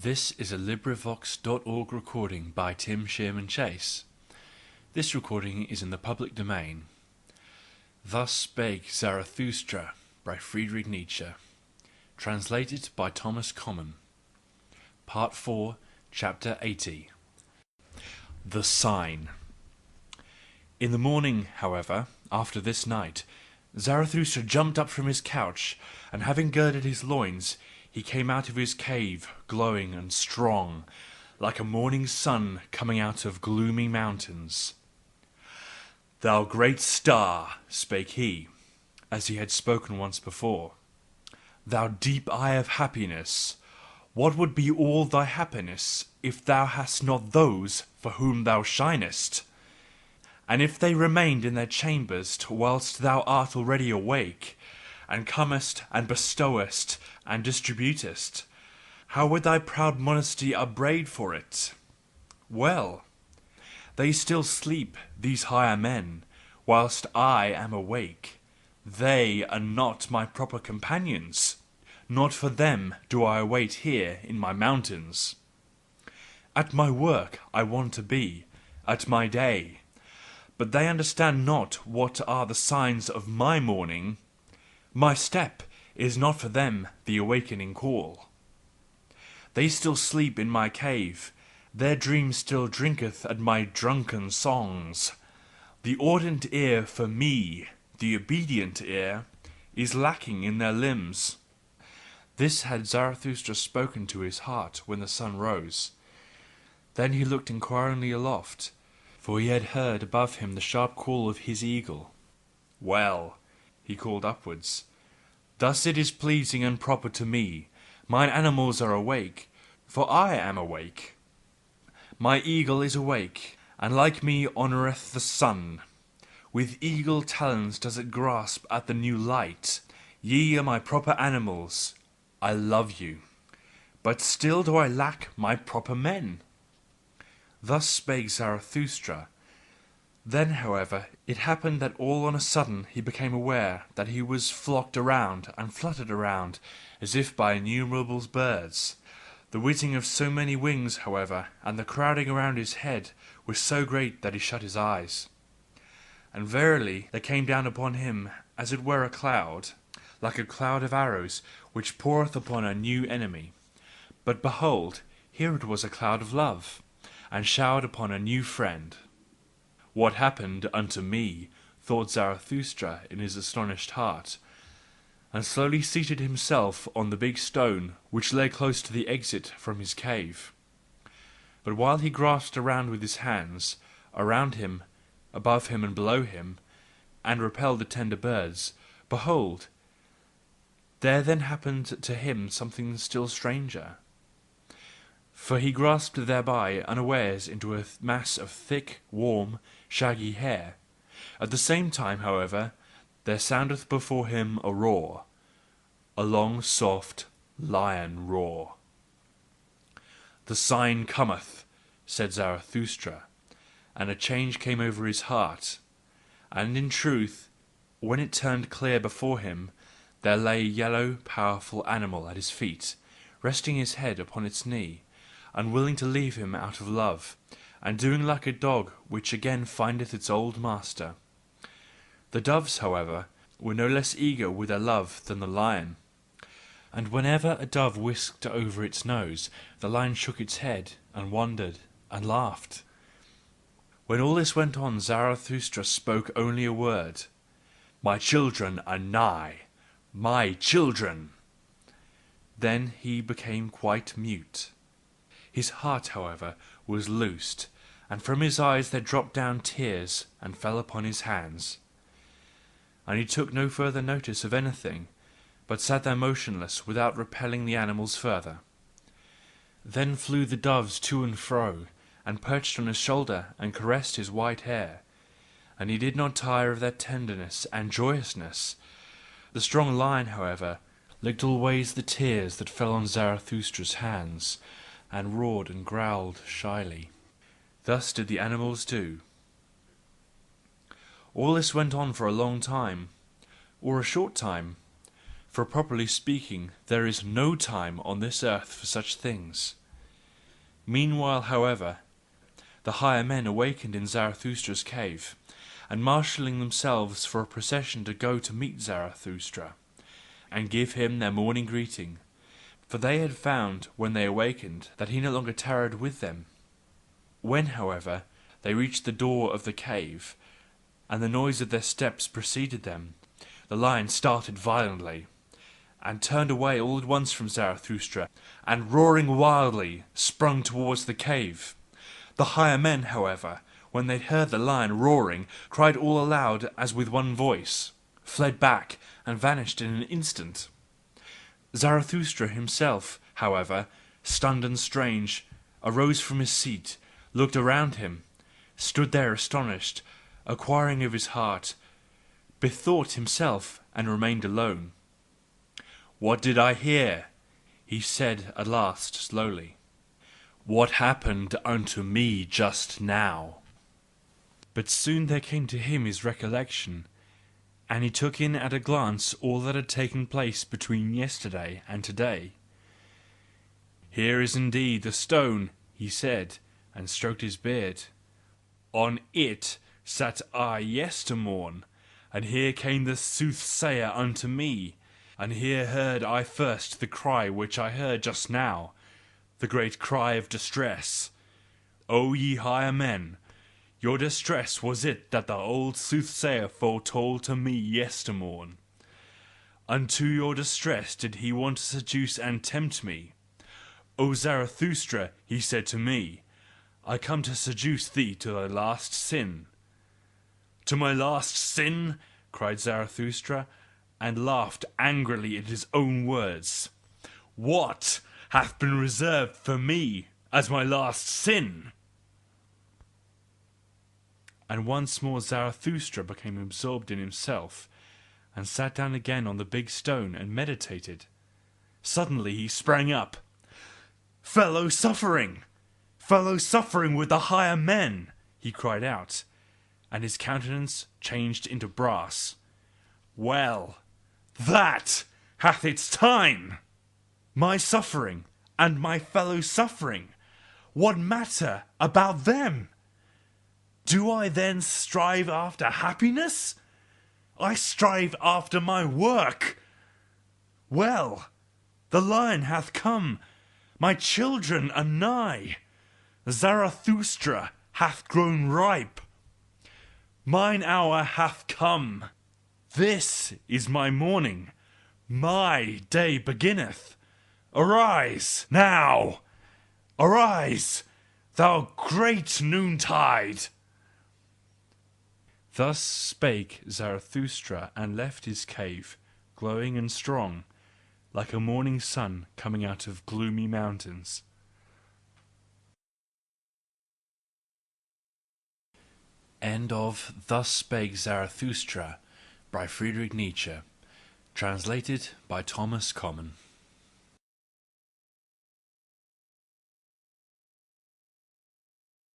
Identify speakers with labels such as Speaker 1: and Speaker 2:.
Speaker 1: This is a Librivox.org recording by Tim Shearman Chase. This recording is in the public domain. Thus Spake Zarathustra by Friedrich Nietzsche. Translated by Thomas Common. Part 4, Chapter 80. The Sign. In the morning, however, after this night, Zarathustra jumped up from his couch, and having girded his loins, he came out of his cave, glowing and strong, like a morning sun coming out of gloomy mountains. "Thou great star," spake he, as he had spoken once before, "thou deep eye of happiness, what would be all thy happiness if thou hadst not those for whom thou shinest? And if they remained in their chambers whilst thou art already awake, and comest and bestowest and distributest, how would thy proud modesty upbraid for it? Well, they still sleep, these higher men, whilst I am awake. They are not my proper companions. Not for them do I await here in my mountains. At my work I want to be, at my day. But they understand not what are the signs of my morning. My step is not for them the awakening call. They still sleep in my cave, their dream still drinketh at my drunken songs. The ardent ear for me, the obedient ear, is lacking in their limbs." This had Zarathustra spoken to his heart when the sun rose. Then he looked inquiringly aloft, for he had heard above him the sharp call of his eagle. "Well," he called upwards, "thus it is pleasing and proper to me. Mine animals are awake, for I am awake. My eagle is awake, and like me honoureth the sun. With eagle talons does it grasp at the new light. Ye are my proper animals. I love you. But still do I lack my proper men." Thus spake Zarathustra. Then, however, it happened that all on a sudden he became aware that he was flocked around and fluttered around as if by innumerable birds. The whizzing of so many wings, however, and the crowding around his head was so great that he shut his eyes. And verily there came down upon him as it were a cloud, like a cloud of arrows which poureth upon a new enemy. But behold, here it was a cloud of love, and showered upon a new friend. "What happened unto me?" thought Zarathustra in his astonished heart, and slowly seated himself on the big stone which lay close to the exit from his cave. But while he grasped around with his hands, around him, above him and below him, and repelled the tender birds, behold, there then happened to him something still stranger. For he grasped thereby unawares into a mass of thick, warm, shaggy hair. At the same time, however, there soundeth before him a roar, a long, soft, lion roar. "The sign cometh," said Zarathustra, and a change came over his heart. And in truth, when it turned clear before him, there lay a yellow, powerful animal at his feet, resting his head upon its knee, unwilling to leave him out of love, and doing like a dog which again findeth its old master. The doves, however, were no less eager with their love than the lion. And whenever a dove whisked over its nose, the lion shook its head, and wondered, and laughed. When all this went on, Zarathustra spoke only a word: "My children are nigh, my children!" Then he became quite mute. His heart, however, was loosed, and from his eyes there dropped down tears and fell upon his hands. And he took no further notice of anything, but sat there motionless without repelling the animals further. Then flew the doves to and fro, and perched on his shoulder and caressed his white hair, and he did not tire of their tenderness and joyousness. The strong lion, however, licked always the tears that fell on Zarathustra's hands, and roared and growled shyly. Thus did the animals do. All this went on for a long time, or a short time, for properly speaking there is no time on this earth for such things. Meanwhile, however, the higher men awakened in Zarathustra's cave, and marshalling themselves for a procession to go to meet Zarathustra, and give him their morning greeting. For they had found, when they awakened, that he no longer tarried with them. When, however, they reached the door of the cave, and the noise of their steps preceded them, the lion started violently, and turned away all at once from Zarathustra, and roaring wildly sprung towards the cave. The higher men, however, when they heard the lion roaring, cried all aloud as with one voice, fled back, and vanished in an instant. Zarathustra himself, however, stunned and strange, arose from his seat, looked around him, stood there astonished, inquiring of his heart, bethought himself, and remained alone. "What did I hear?" he said at last slowly. "What happened unto me just now?" But soon there came to him his recollection, and he took in at a glance all that had taken place between yesterday and today. "Here is indeed the stone," he said, and stroked his beard. "On it sat I yestermorn, and here came the soothsayer unto me, and here heard I first the cry which I heard just now, the great cry of distress. O ye higher men, your distress was it that the old soothsayer foretold to me yestermorn. Unto your distress did he want to seduce and tempt me. O Zarathustra, he said to me, I come to seduce thee to thy last sin. To my last sin? Cried Zarathustra, and laughed angrily at his own words. What hath been reserved for me as my last sin? And once more Zarathustra became absorbed in himself, and sat down again on the big stone and meditated. Suddenly he sprang up. Fellow suffering with the higher men, he cried out, and his countenance changed into brass. Well, that hath its time! My suffering and my fellow suffering, what matter about them? Do I then strive after happiness? I strive after my work. Well, the lion hath come, my children are nigh. Zarathustra hath grown ripe. Mine hour hath come. This is my morning. My day beginneth. Arise now! Arise, thou great noontide! Thus spake Zarathustra, and left his cave, glowing and strong, like a morning sun coming out of gloomy mountains. End of Thus Spake Zarathustra by Friedrich Nietzsche, translated by Thomas Common.